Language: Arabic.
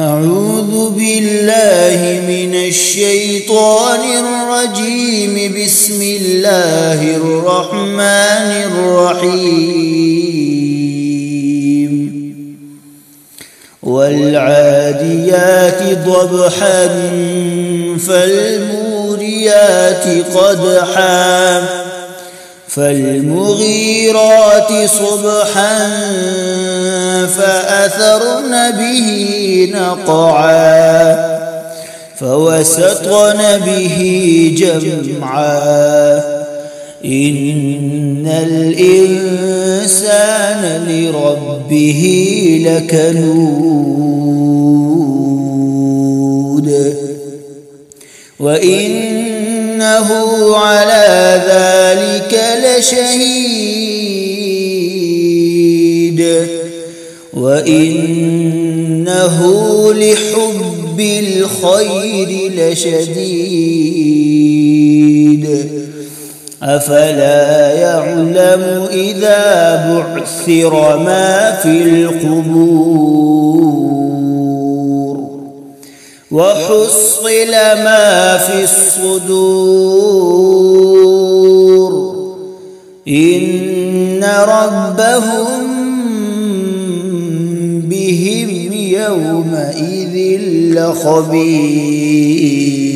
أعوذ بالله من الشيطان الرجيم. بسم الله الرحمن الرحيم. والعاديات ضبحا فالموريات قدحا فالمغيرات صبحا فأثرن به نقعا فوسطن به جمعا إن الإنسان لربه لكنود وإنه على ذلك لشهيد وإنه لحب الخير لشديد أفلا يعلم إذا بعثر ما في القبور وحصل ما في الصدور إن ربهم بهم يومئذ لخبير.